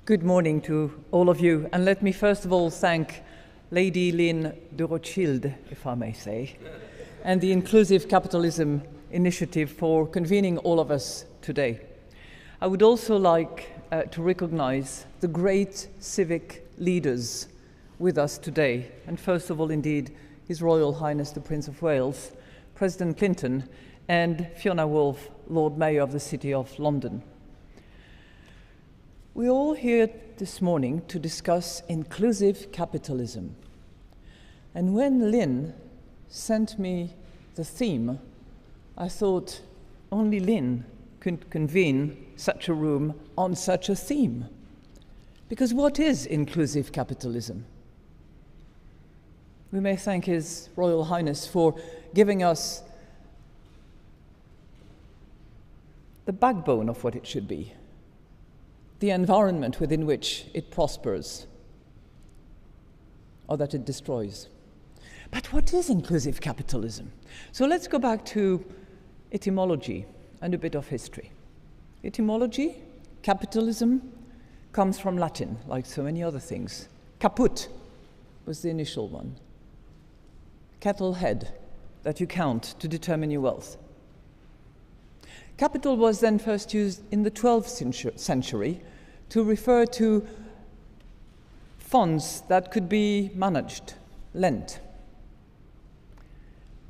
Good morning to all of you, and let me first of all thank Lady Lynn de Rothschild, if I may say, and the Inclusive Capitalism Initiative for convening all of us today. I would also like to recognize the great civic leaders with us today, and first of all, indeed, His Royal Highness the Prince of Wales, President Clinton, and Fiona Woolf, Lord Mayor of the City of London. We're all here this morning to discuss inclusive capitalism. And when Lynn sent me the theme, I thought only Lynn could convene such a room on such a theme. Because what is inclusive capitalism? We may thank His Royal Highness for giving us the backbone of what it should be, the environment within which it prospers, or that it destroys. But what is inclusive capitalism? So let's go back to etymology and a bit of history. Etymology, capitalism, comes from Latin, like so many other things. Caput was the initial one. Cattle head that you count to determine your wealth. Capital was then first used in the 12th century to refer to funds that could be managed, lent.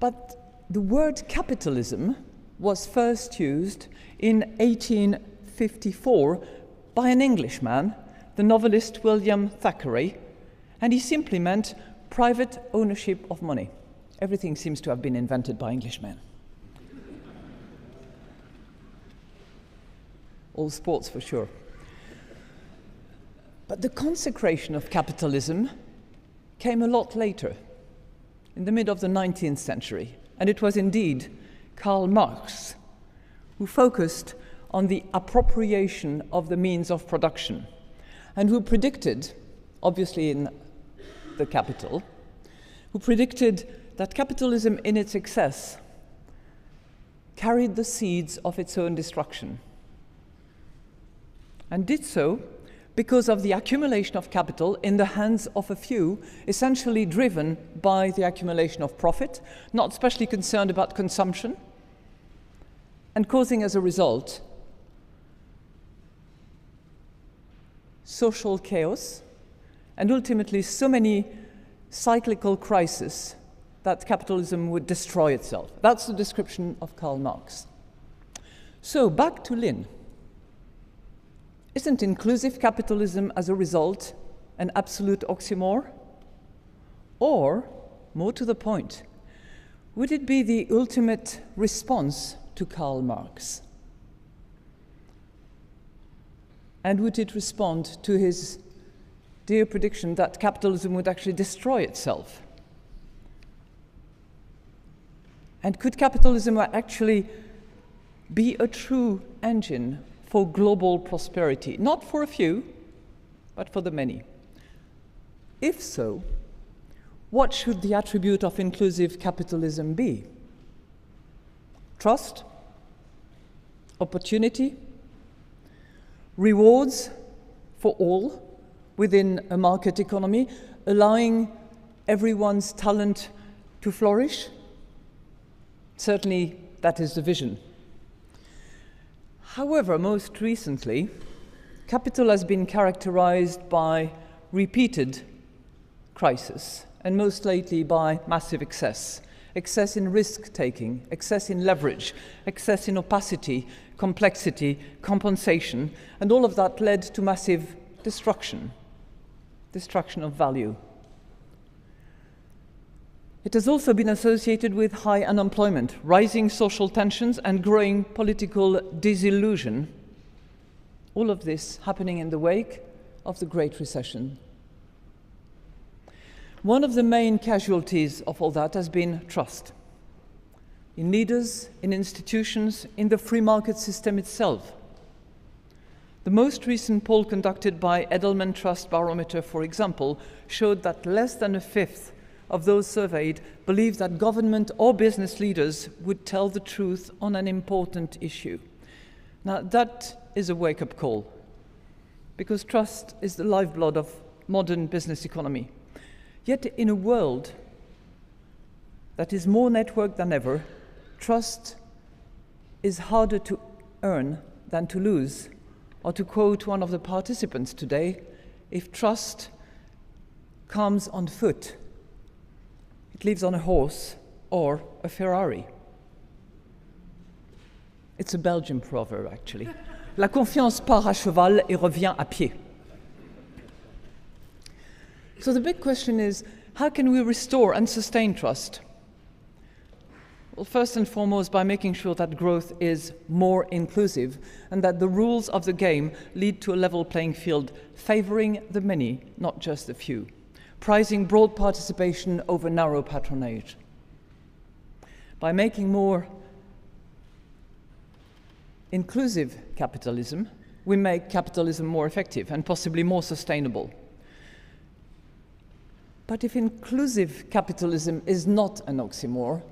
But the word capitalism was first used in 1854 by an Englishman, the novelist William Thackeray, and he simply meant private ownership of money. Everything seems to have been invented by Englishmen. All sports for sure. But the consecration of capitalism came a lot later, in the mid of the 19th century, and it was indeed Karl Marx who focused on the appropriation of the means of production, and who predicted, obviously in The Capital, who predicted that capitalism in its excess carried the seeds of its own destruction, and did so because of the accumulation of capital in the hands of a few, essentially driven by the accumulation of profit, not especially concerned about consumption, and causing as a result social chaos and ultimately so many cyclical crises that capitalism would destroy itself. That's the description of Karl Marx. So back to Lynn. Isn't inclusive capitalism, as a result, an absolute oxymoron? Or, more to the point, would it be the ultimate response to Karl Marx? And would it respond to his dear prediction that capitalism would actually destroy itself? And could capitalism actually be a true engine for global prosperity, not for a few, but for the many? If so, what should the attribute of inclusive capitalism be? Trust? Opportunity? Rewards for all within a market economy, allowing everyone's talent to flourish? Certainly, that is the vision. However, most recently, capital has been characterized by repeated crisis, and most lately by massive excess. Excess in risk-taking, excess in leverage, excess in opacity, complexity, compensation, and all of that led to massive destruction of value. It has also been associated with high unemployment, rising social tensions, and growing political disillusion. All of this happening in the wake of the Great Recession. One of the main casualties of all that has been trust. In leaders, in institutions, in the free market system itself. The most recent poll conducted by Edelman Trust Barometer, for example, showed that less than a fifth of those surveyed believe that government or business leaders would tell the truth on an important issue. Now, that is a wake-up call, because trust is the lifeblood of modern business economy. Yet in a world that is more networked than ever, trust is harder to earn than to lose. Or to quote one of the participants today, if trust comes on foot, it lives on a horse or a Ferrari. It's a Belgian proverb, actually. La confiance part à cheval et revient à pied. So the big question is, how can we restore and sustain trust? Well, first and foremost, by making sure that growth is more inclusive and that the rules of the game lead to a level playing field, favoring the many, not just the few, prizing broad participation over narrow patronage. By making more inclusive capitalism, we make capitalism more effective and possibly more sustainable. But if inclusive capitalism is not an oxymoron,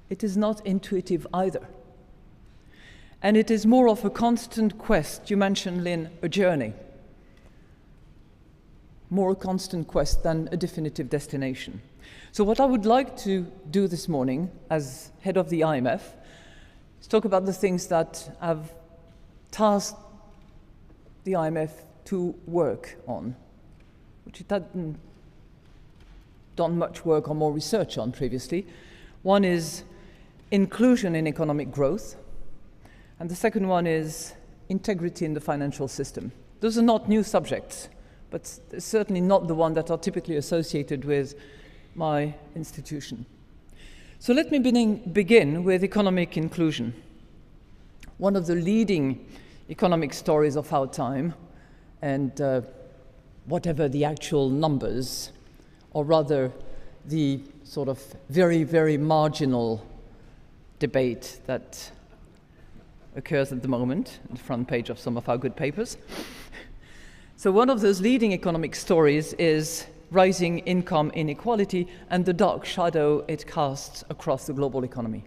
it is not intuitive either. And it is more of a constant quest. You mentioned, Lynn, a journey. More a constant quest than a definitive destination. So what I would like to do this morning, as head of the IMF, is talk about the things that have tasked the IMF to work on, which it hadn't done much work or more research on previously. One is inclusion in economic growth, and the second one is integrity in the financial system. Those are not new subjects, but certainly not the ones that are typically associated with my institution. So let me begin with economic inclusion. One of the leading economic stories of our time, and whatever the actual numbers, or rather the sort of very, very marginal debate that occurs at the moment on the front page of some of our good papers. So one of those leading economic stories is rising income inequality and the dark shadow it casts across the global economy.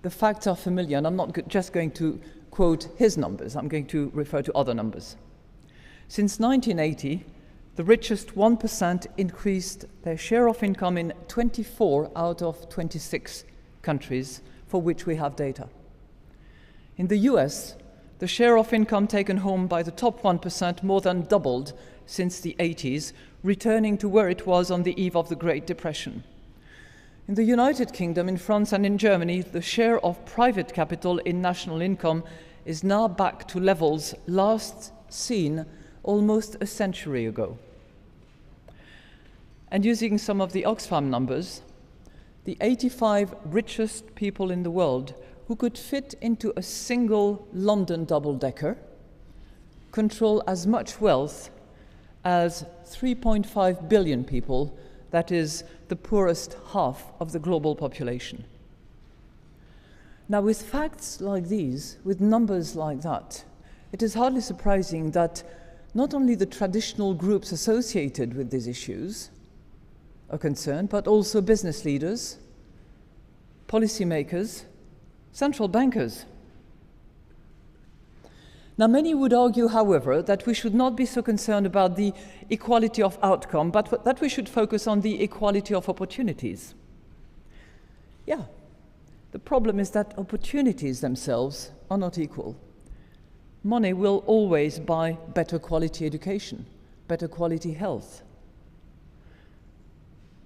The facts are familiar, and I'm not just going to quote his numbers, I'm going to refer to other numbers. Since 1980, the richest 1% increased their share of income in 24 out of 26 countries for which we have data. In the US, the share of income taken home by the top 1% more than doubled since the 80s, returning to where it was on the eve of the Great Depression. In the United Kingdom, in France and in Germany, the share of private capital in national income is now back to levels last seen almost a century ago. And using some of the Oxfam numbers, the 85 richest people in the world who could fit into a single London double-decker control as much wealth as 3.5 billion people, that is the poorest half of the global population. Now, with facts like these, with numbers like that, it is hardly surprising that not only the traditional groups associated with these issues are concerned, but also business leaders, policymakers, central bankers. Now, many would argue, however, that we should not be so concerned about the equality of outcome, but that we should focus on the equality of opportunities. Yeah, the problem is that opportunities themselves are not equal. Money will always buy better quality education, better quality health.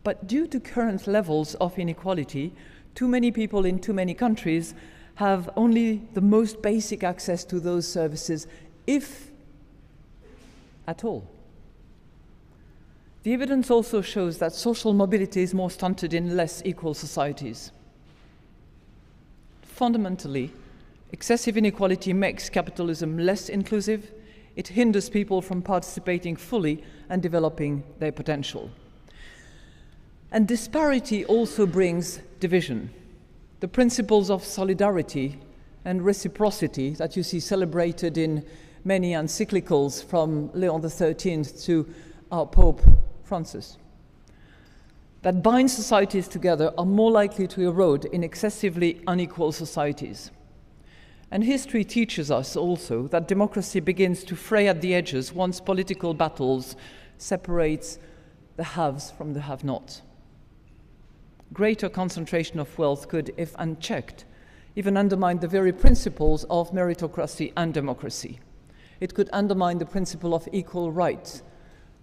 But due to current levels of inequality, too many people in too many countries have only the most basic access to those services, if at all. The evidence also shows that social mobility is more stunted in less equal societies. Fundamentally, excessive inequality makes capitalism less inclusive. It hinders people from participating fully and developing their potential. And disparity also brings division. The principles of solidarity and reciprocity that you see celebrated in many encyclicals from Leon XIII to our Pope Francis, that bind societies together are more likely to erode in excessively unequal societies. And history teaches us also that democracy begins to fray at the edges once political battles separate the haves from the have-nots. Greater concentration of wealth could, if unchecked, even undermine the very principles of meritocracy and democracy. It could undermine the principle of equal rights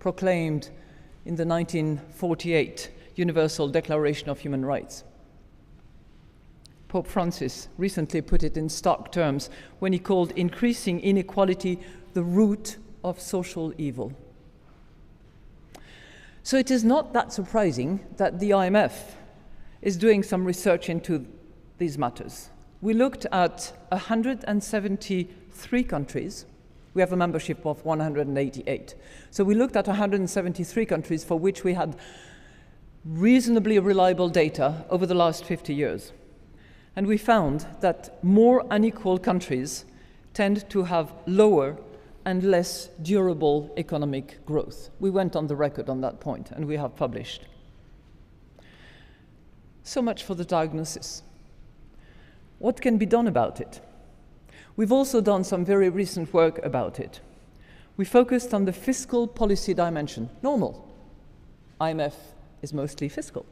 proclaimed in the 1948 Universal Declaration of Human Rights. Pope Francis recently put it in stark terms when he called increasing inequality the root of social evil. So it is not that surprising that the IMF is doing some research into these matters. We looked at 173 countries. We have a membership of 188. So we looked at 173 countries for which we had reasonably reliable data over the last 50 years. And we found that more unequal countries tend to have lower and less durable economic growth. We went on the record on that point, and we have published. So much for the diagnosis. What can be done about it? We've also done some very recent work about it. We focused on the fiscal policy dimension. Normal. IMF is mostly fiscal.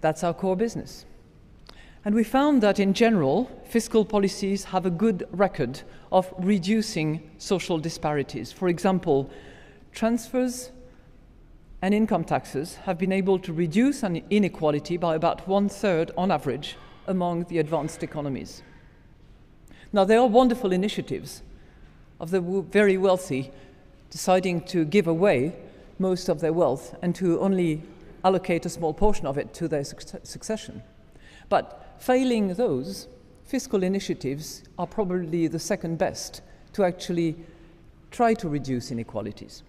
That's our core business. And we found that in general, fiscal policies have a good record of reducing social disparities. For example, transfers and income taxes have been able to reduce an inequality by about 1/3 on average among the advanced economies. Now, there are wonderful initiatives of the very wealthy deciding to give away most of their wealth and to only allocate a small portion of it to their succession. But failing those, fiscal initiatives are probably the second best to actually try to reduce inequalities.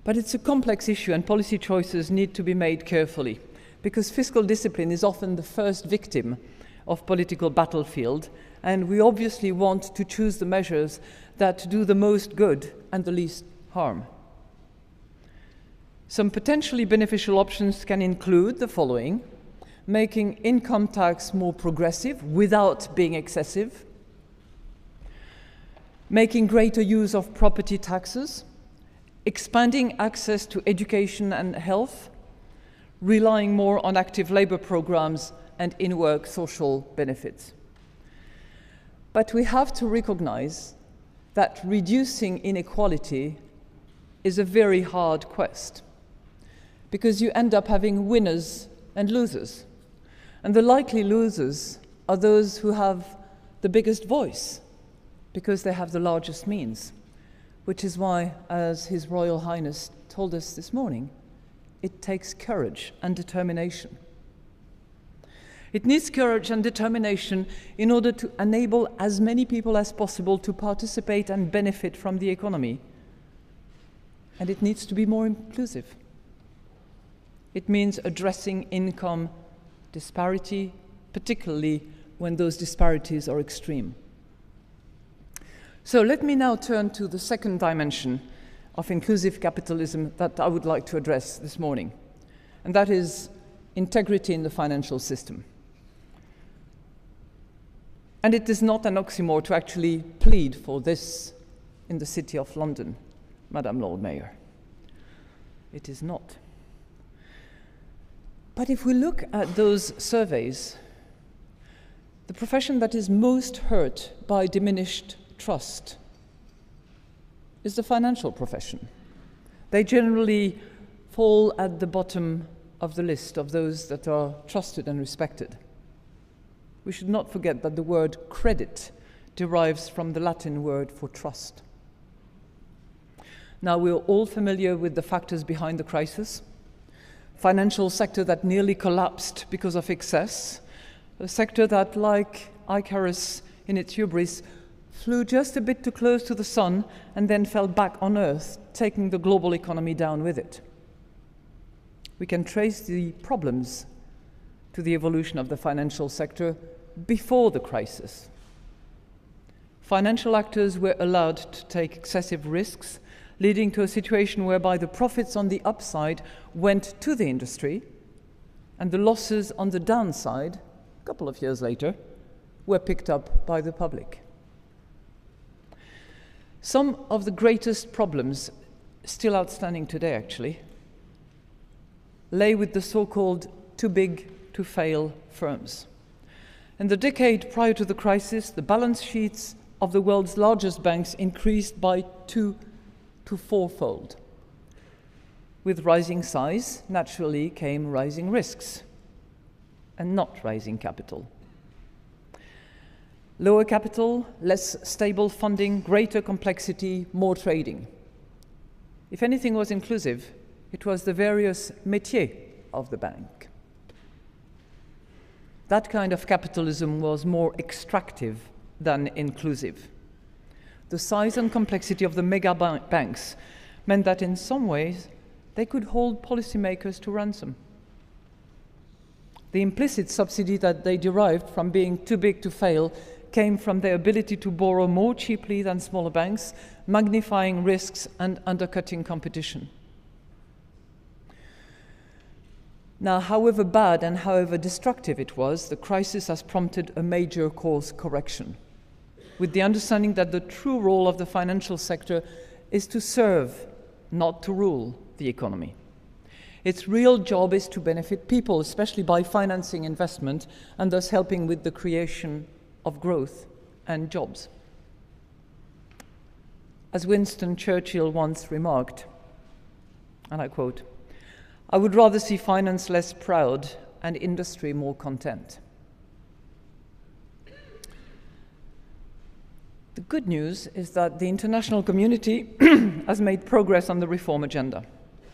But it's a complex issue, and policy choices need to be made carefully, because fiscal discipline is often the first victim of political battlefield, and we obviously want to choose the measures that do the most good and the least harm. Some potentially beneficial options can include the following: making income tax more progressive without being excessive, making greater use of property taxes, expanding access to education and health, relying more on active labor programs and in-work social benefits. But we have to recognize that reducing inequality is a very hard quest, because you end up having winners and losers. And the likely losers are those who have the biggest voice, because they have the largest means, which is why, as His Royal Highness told us this morning, it takes courage and determination. It needs courage and determination in order to enable as many people as possible to participate and benefit from the economy. And it needs to be more inclusive. It means addressing income disparity, particularly when those disparities are extreme. So let me now turn to the second dimension of inclusive capitalism that I would like to address this morning, and that is integrity in the financial system. And it is not an oxymoron to actually plead for this in the City of London, Madam Lord Mayor. It is not. But if we look at those surveys, the profession that is most hurt by diminished trust is the financial profession. They generally fall at the bottom of the list of those that are trusted and respected. We should not forget that the word credit derives from the Latin word for trust. Now, we're all familiar with the factors behind the crisis. Financial sector that nearly collapsed because of excess, a sector that, like Icarus in its hubris, flew just a bit too close to the sun and then fell back on Earth, taking the global economy down with it. We can trace the problems to the evolution of the financial sector before the crisis. Financial actors were allowed to take excessive risks, leading to a situation whereby the profits on the upside went to the industry and the losses on the downside, a couple of years later, were picked up by the public. Some of the greatest problems still outstanding today, actually, lay with the so-called too big to fail firms. In the decade prior to the crisis, the balance sheets of the world's largest banks increased by 2 to 4-fold. With rising size, naturally came rising risks, and not rising capital. Lower capital, less stable funding, greater complexity, more trading. If anything was inclusive, it was the various métiers of the bank. That kind of capitalism was more extractive than inclusive. The size and complexity of the mega banks meant that in some ways they could hold policymakers to ransom. The implicit subsidy that they derived from being too big to fail came from their ability to borrow more cheaply than smaller banks, magnifying risks and undercutting competition. Now, however bad and however destructive it was, the crisis has prompted a major course correction, with the understanding that the true role of the financial sector is to serve, not to rule the economy. Its real job is to benefit people, especially by financing investment and thus helping with the creation of growth and jobs. As Winston Churchill once remarked, and I quote, "I would rather see finance less proud and industry more content." The good news is that the international community has made progress on the reform agenda.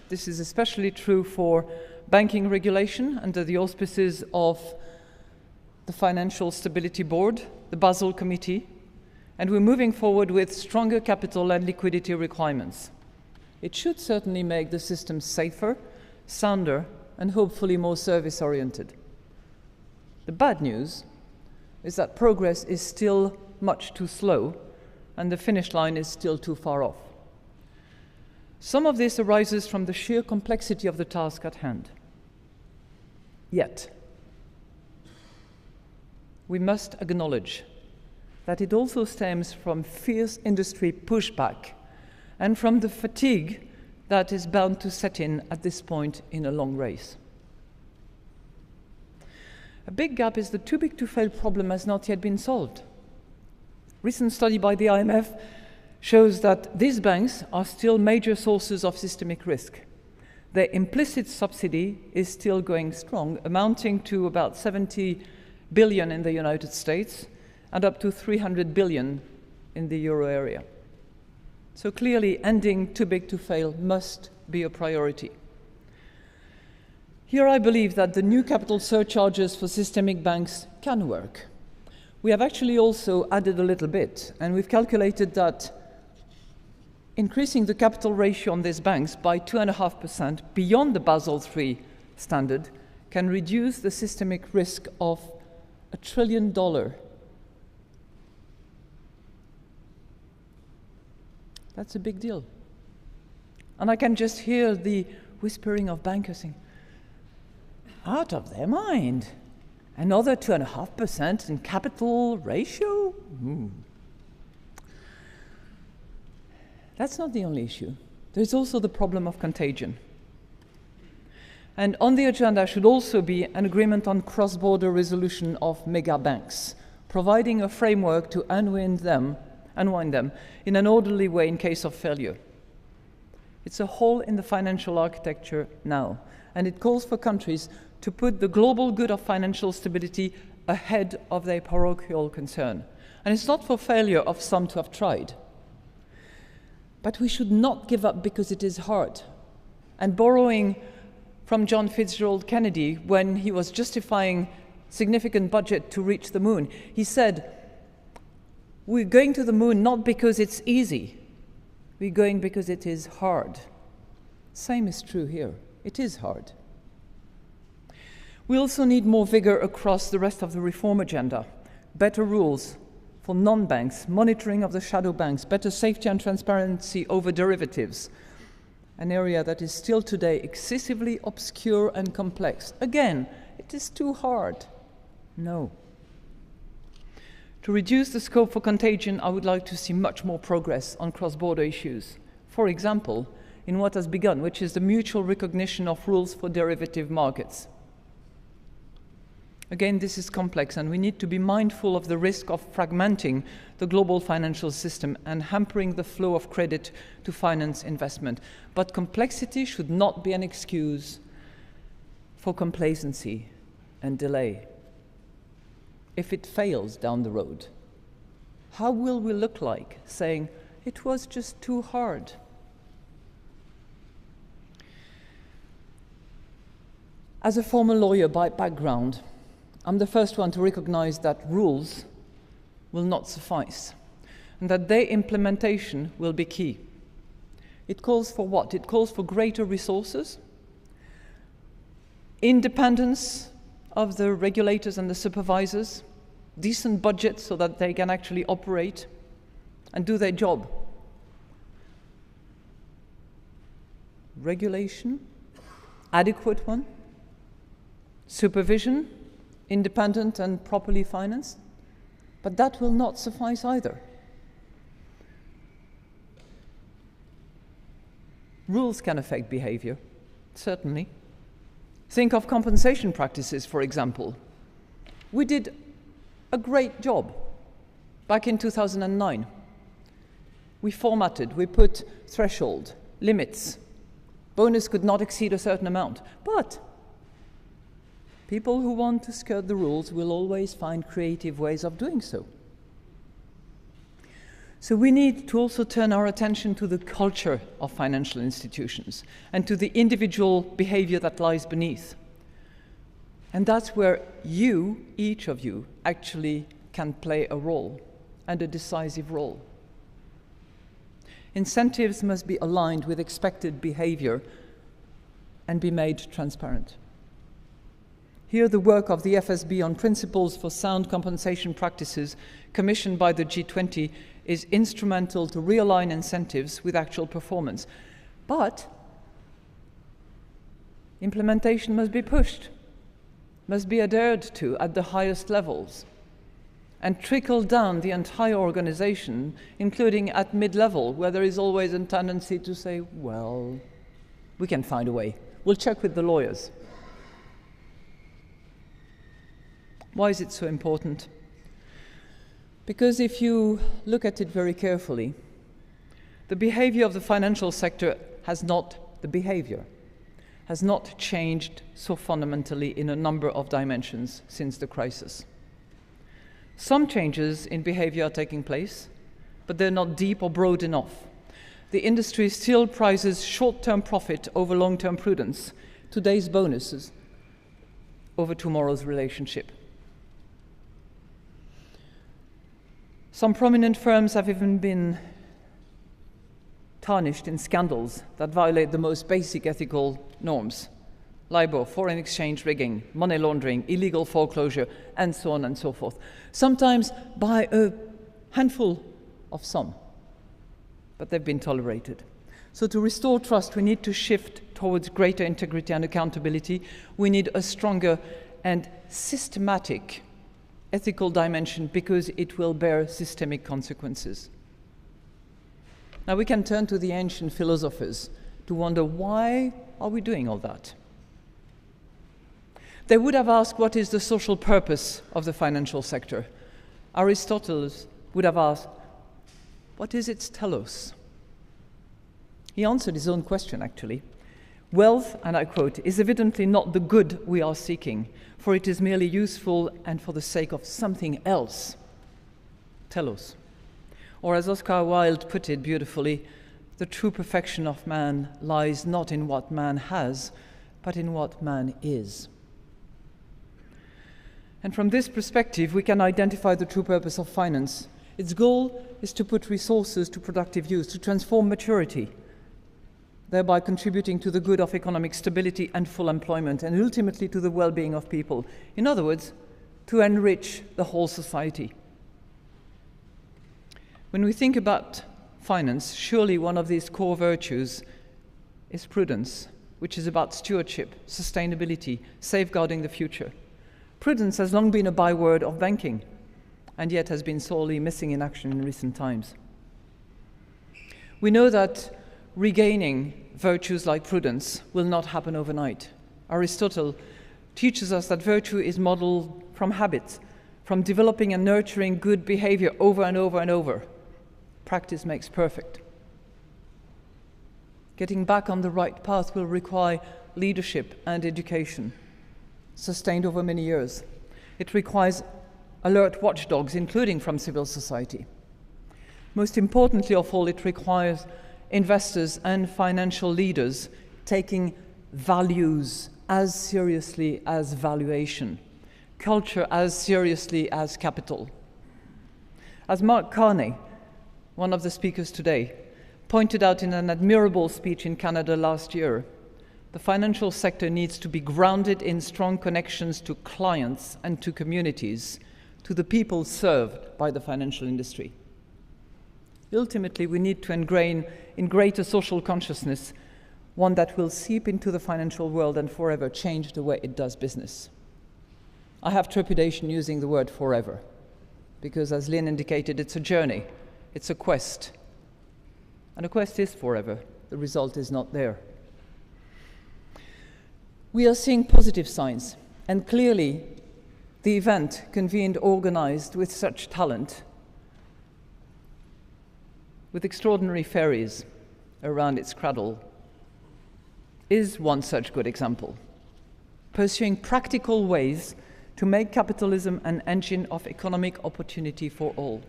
This is especially true for banking regulation under the auspices of the Financial Stability Board, the Basel Committee, and we're moving forward with stronger capital and liquidity requirements. It should certainly make the system safer, sounder, and hopefully more service-oriented. The bad news is that progress is still much too slow, and the finish line is still too far off. Some of this arises from the sheer complexity of the task at hand. Yet, we must acknowledge that it also stems from fierce industry pushback and from the fatigue that is bound to set in at this point in a long race. A big gap is the too big to fail problem has not yet been solved. Recent study by the IMF shows that these banks are still major sources of systemic risk. Their implicit subsidy is still going strong, amounting to about 70 billion in the United States and up to 300 billion in the euro area. So clearly, ending too big to fail must be a priority. Here I believe that the new capital surcharges for systemic banks can work. We have actually also added a little bit, and we've calculated that increasing the capital ratio on these banks by 2.5% beyond the Basel III standard can reduce the systemic risk of $1 trillion. That's a big deal. And I can just hear the whispering of bankers saying, out of their mind. Another 2.5% in capital ratio? That's not the only issue. There's also the problem of contagion. And on the agenda should also be an agreement on cross-border resolution of mega banks, providing a framework to unwind them in an orderly way in case of failure. It's a hole in the financial architecture now, and it calls for countries to put the global good of financial stability ahead of their parochial concern. And it's not for failure of some to have tried. But we should not give up because it is hard. And borrowing from John Fitzgerald Kennedy when he was justifying significant budget to reach the moon, he said, "We're going to the moon not because it's easy. We're going because it is hard." Same is true here. It is hard. We also need more vigor across the rest of the reform agenda, better rules for non-banks, monitoring of the shadow banks, better safety and transparency over derivatives, an area that is still today excessively obscure and complex. Again, it is too hard. No. To reduce the scope for contagion, I would like to see much more progress on cross-border issues. For example, in what has begun, which is the mutual recognition of rules for derivative markets. Again, this is complex, and we need to be mindful of the risk of fragmenting the global financial system and hampering the flow of credit to finance investment. But complexity should not be an excuse for complacency and delay. If it fails down the road, how will we look like saying, it was just too hard? As a former lawyer by background, I'm the first one to recognize that rules will not suffice and that their implementation will be key. It calls for what? It calls for greater resources, independence of the regulators and the supervisors, decent budgets so that they can actually operate and do their job. Regulation, adequate one, supervision, independent and properly financed, but that will not suffice either. Rules can affect behavior, certainly. Think of compensation practices, for example. We did a great job back in 2009. We formatted, we put threshold, limits. Bonus could not exceed a certain amount, but people who want to skirt the rules will always find creative ways of doing so. So we need to also turn our attention to the culture of financial institutions and to the individual behavior that lies beneath. And that's where you, each of you, actually can play a role, and a decisive role. Incentives must be aligned with expected behavior and be made transparent. Here, the work of the FSB on principles for sound compensation practices, commissioned by the G20, is instrumental to realign incentives with actual performance. But implementation must be pushed, must be adhered to at the highest levels, and trickle down the entire organization, including at mid-level, where there is always a tendency to say, well, we can find a way. We'll check with the lawyers. Why is it so important? Because if you look at it very carefully, the behavior of the financial sector has not changed so fundamentally in a number of dimensions since the crisis. Some changes in behavior are taking place, but they're not deep or broad enough. The industry still prizes short-term profit over long-term prudence, today's bonuses over tomorrow's relationship. Some prominent firms have even been tarnished in scandals that violate the most basic ethical norms: LIBOR, foreign exchange rigging, money laundering, illegal foreclosure, and so on and so forth. Sometimes by a handful of some, but they've been tolerated. So to restore trust, we need to shift towards greater integrity and accountability. We need a stronger and systematic ethical dimension, because it will bear systemic consequences. Now we can turn to the ancient philosophers to wonder, why are we doing all that? They would have asked, what is the social purpose of the financial sector? Aristotle would have asked, what is its telos? He answered his own question, actually. Wealth, and I quote, is evidently not the good we are seeking, for it is merely useful and for the sake of something else. Telos. Or as Oscar Wilde put it beautifully, the true perfection of man lies not in what man has, but in what man is. And from this perspective, we can identify the true purpose of finance. Its goal is to put resources to productive use, to transform maturity, thereby contributing to the good of economic stability and full employment, and ultimately to the well-being of people. In other words, to enrich the whole society. When we think about finance, surely one of these core virtues is prudence, which is about stewardship, sustainability, safeguarding the future. Prudence has long been a byword of banking, and yet has been sorely missing in action in recent times. We know that regaining virtues like prudence will not happen overnight. Aristotle teaches us that virtue is modeled from habit, from developing and nurturing good behavior over and over and over. Practice makes perfect. Getting back on the right path will require leadership and education, sustained over many years. It requires alert watchdogs, including from civil society. Most importantly of all, it requires investors and financial leaders taking values as seriously as valuation, culture as seriously as capital. As Mark Carney, one of the speakers today, pointed out in an admirable speech in Canada last year, the financial sector needs to be grounded in strong connections to clients and to communities, to the people served by the financial industry. Ultimately, we need to ingrain in greater social consciousness one that will seep into the financial world and forever change the way it does business. I have trepidation using the word forever, because as Lynn indicated, it's a journey, it's a quest. And a quest is forever. The result is not there. We are seeing positive signs, and clearly the event convened, organized with such talent, with extraordinary fairies around its cradle, is one such good example, pursuing practical ways to make capitalism an engine of economic opportunity for all.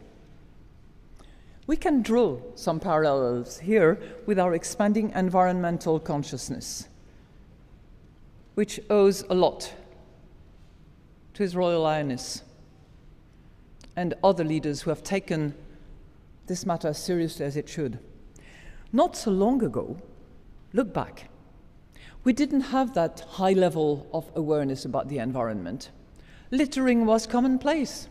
We can draw some parallels here with our expanding environmental consciousness, which owes a lot to His Royal Highness and other leaders who have taken this matter as seriously as it should. Not so long ago, look back, we didn't have that high level of awareness about the environment. Littering was commonplace.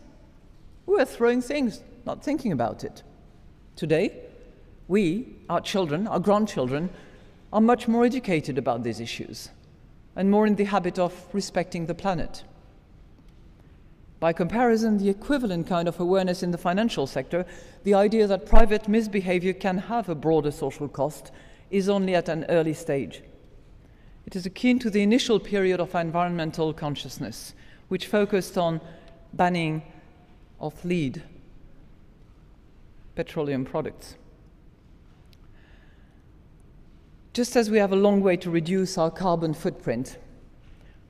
We were throwing things, not thinking about it. Today, we, our children, our grandchildren, are much more educated about these issues and more in the habit of respecting the planet. By comparison, the equivalent kind of awareness in the financial sector, the idea that private misbehavior can have a broader social cost, is only at an early stage. It is akin to the initial period of environmental consciousness, which focused on banning of lead petroleum products. Just as we have a long way to reduce our carbon footprint,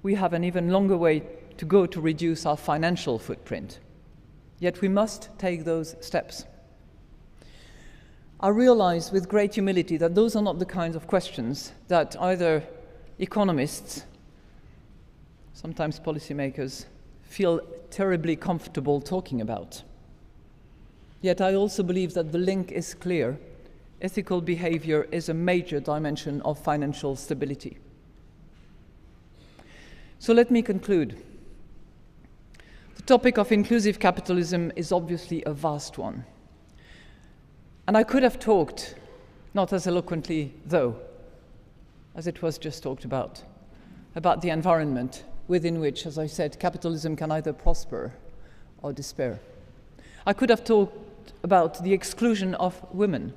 we have an even longer way to go to reduce our financial footprint. Yet we must take those steps. I realize with great humility that those are not the kinds of questions that either economists, sometimes policymakers, feel terribly comfortable talking about. Yet I also believe that the link is clear. Ethical behavior is a major dimension of financial stability. So let me conclude. The topic of inclusive capitalism is obviously a vast one. And I could have talked, not as eloquently though, as it was just talked about the environment within which, as I said, capitalism can either prosper or despair. I could have talked about the exclusion of women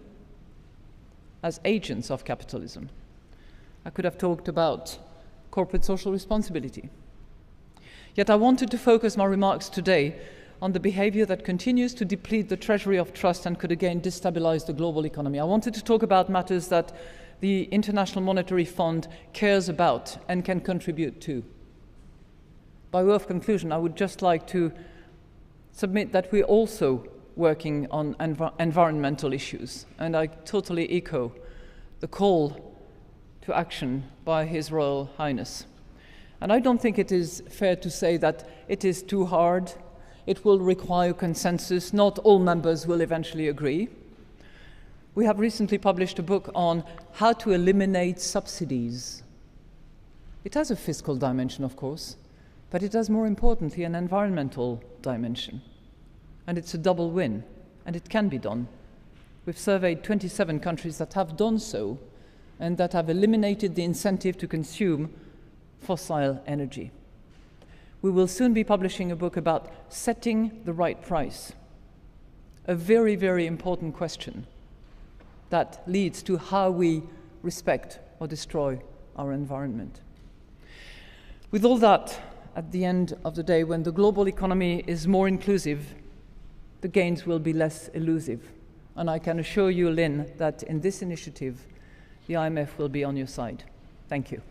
as agents of capitalism. I could have talked about corporate social responsibility. Yet I wanted to focus my remarks today on the behavior that continues to deplete the treasury of trust and could again destabilize the global economy. I wanted to talk about matters that the International Monetary Fund cares about and can contribute to. By way of conclusion, I would just like to submit that we're also working on environmental issues, and I totally echo the call to action by His Royal Highness. And I don't think it is fair to say that it is too hard. It will require consensus. Not all members will eventually agree. We have recently published a book on how to eliminate subsidies. It has a fiscal dimension, of course, but it has more importantly an environmental dimension. And it's a double win, and it can be done. We've surveyed 27 countries that have done so and that have eliminated the incentive to consume fossil energy. We will soon be publishing a book about setting the right price, a very, very important question that leads to how we respect or destroy our environment. With all that, at the end of the day, when the global economy is more inclusive, the gains will be less elusive. And I can assure you, Lynn, that in this initiative, the IMF will be on your side. Thank you.